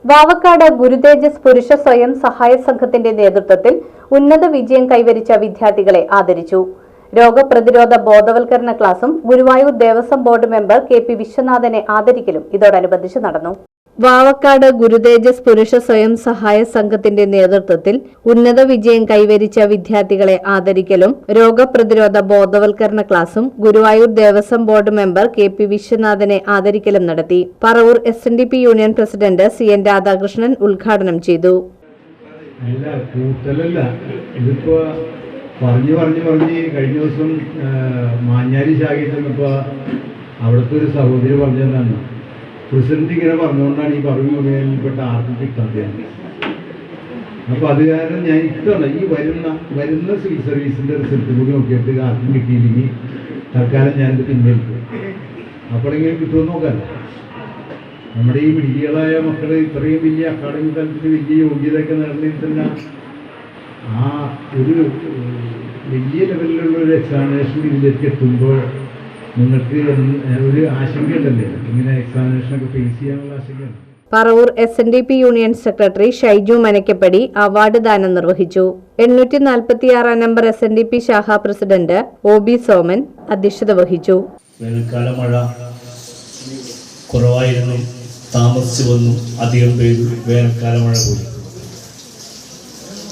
വാവക്കാട് ഗുരുതേജസ് പുരുഷ സ്വയം സഹായ സംഘത്തിന്റെ നേതൃത്വത്തിൽ ഉന്നത വിജയം കൈവരിച്ച വിദ്യാർത്ഥികളെ ആദരിച്ചു. രോഗപ്രതിരോധ ബോധവൽക്കരണ ക്ലാസും Guruvayur Devaswom board member KP. വിശ്വനാഥനെ ആദരിക്കലും ഇതോടനുബന്ധിച്ച് നടന്നു. വാവക്കാട് ഗുരുതേജസ് പുരുഷ സ്വയം സഹായ സംഘത്തിന്റെ നേതൃത്വത്തിൽ ഉന്നത വിജയം കൈവരിച്ച വിദ്യാർത്ഥികളെ ആദരിക്കലും രോഗപ്രതിരോധ ബോധവൽക്കരണ ക്ലാസും Guruvayur Devaswom board member KP. വിശ്വനാഥനെ ആദരിക്കലും നടത്തി. Paravur SNDP union president CN Radhakrishnan ഉദ്ഘാടനം ചെയ്തു. കഴിഞ്ഞ ദിവസം മാഞ്ഞാരി ശാഖയിൽ ചെന്നപ്പോൾ അവിടുത്തെ ഒരു സഹോദരി പറഞ്ഞതാണ്, പ്രസിഡന്റ് ഇങ്ങനെ പറഞ്ഞുകൊണ്ടാണ് ഈ പറവൂർ യൂണിയനിൽപ്പെട്ട ആർക്കും കിട്ടാത്തത്. അപ്പോൾ അത് കാരണം ഞാൻ ഇഷ്ടമാണ് ഈ വരുന്ന സിവിൽ സർവീസിൻ്റെ റിസൾട്ട് കൂടി നോക്കിയിട്ട് ആർക്കും കിട്ടിയില്ലെങ്കിൽ തൽക്കാലം ഞാനിത് പിൻവലിക്കും. അപ്പോഴെങ്കിലും കിട്ടുമെന്ന് നോക്കാമല്ലോ. നമ്മുടെ ഈ മിടികളായ മക്കൾ ഇത്രയും വലിയ അക്കാഡമിക് തലത്തിൽ വലിയ യോഗ്യതയൊക്കെ നേടുന്നതിൽ തന്നെ ആ ഒരു വലിയ ലെവലിലുള്ള ഒരു എക്സാമിനേഷൻ ഇതിലേക്ക് എത്തുമ്പോൾ നിങ്ങൾക്ക് ഒരു ആശങ്കയുണ്ടല്ലേ, ഇങ്ങനെ എക്സാമിനേഷനൊക്കെ ഫേസ് ചെയ്യാനുള്ള ആശങ്കയാണ്. Paravur SNDP union secretary Shaiju Manakkappady award ദാനം നിർവഹിച്ചു. 846 നമ്പർ SNDP ശാഖാ പ്രസിഡന്റ് OB സോമൻ അധ്യക്ഷത വഹിച്ചു. വേനൽക്കാല മഴ കുറവായിരുന്നു, താമസിച്ചു വന്നു, അധികം പെയ്തു, വേനൽക്കാല മഴ പോയി.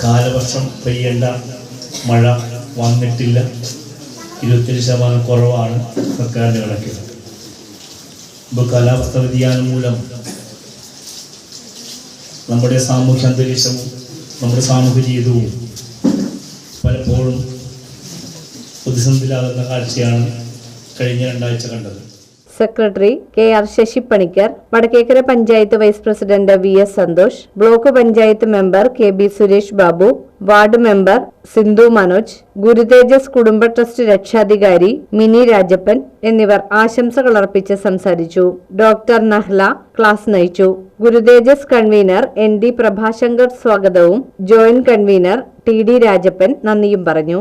കാലവർഷം പെയ്യേണ്ട മഴ വന്നിട്ടില്ല. 27% കുറവാണ് സർക്കാരിൻ്റെ കണക്കിൽ. ഇപ്പോൾ കാലാവസ്ഥ വ്യതിയാനം മൂലം നമ്മുടെ സാമൂഹ്യ അന്തരീക്ഷവും നമ്മുടെ സാമൂഹ്യ ജീവിതവും പലപ്പോഴും പ്രതിസന്ധിയിലാകുന്ന കാഴ്ചയാണ് കഴിഞ്ഞ 2 ആഴ്ച കണ്ടത്. Secretary KR Sasipanicker, Vadakkekara panchayat vice president VS Santhosh, block panchayat member KB Suresh Babu, ward member Sindhu Manoj, Guruthejas കുടുംബ ട്രസ്റ്റ് രക്ഷാധികാരി മിനി രാജപ്പൻ എന്നിവർ ആശംസകൾ അർപ്പിച്ച് സംസാരിച്ചു. ഡോക്ടർ നഹ്ല ക്ലാസ് നയിച്ചു. ഗുരുതേജസ് കൺവീനർ ND പ്രഭാശങ്കർ സ്വാഗതവും ജോയിന്റ് കൺവീനർ TD രാജപ്പൻ നന്ദിയും പറഞ്ഞു.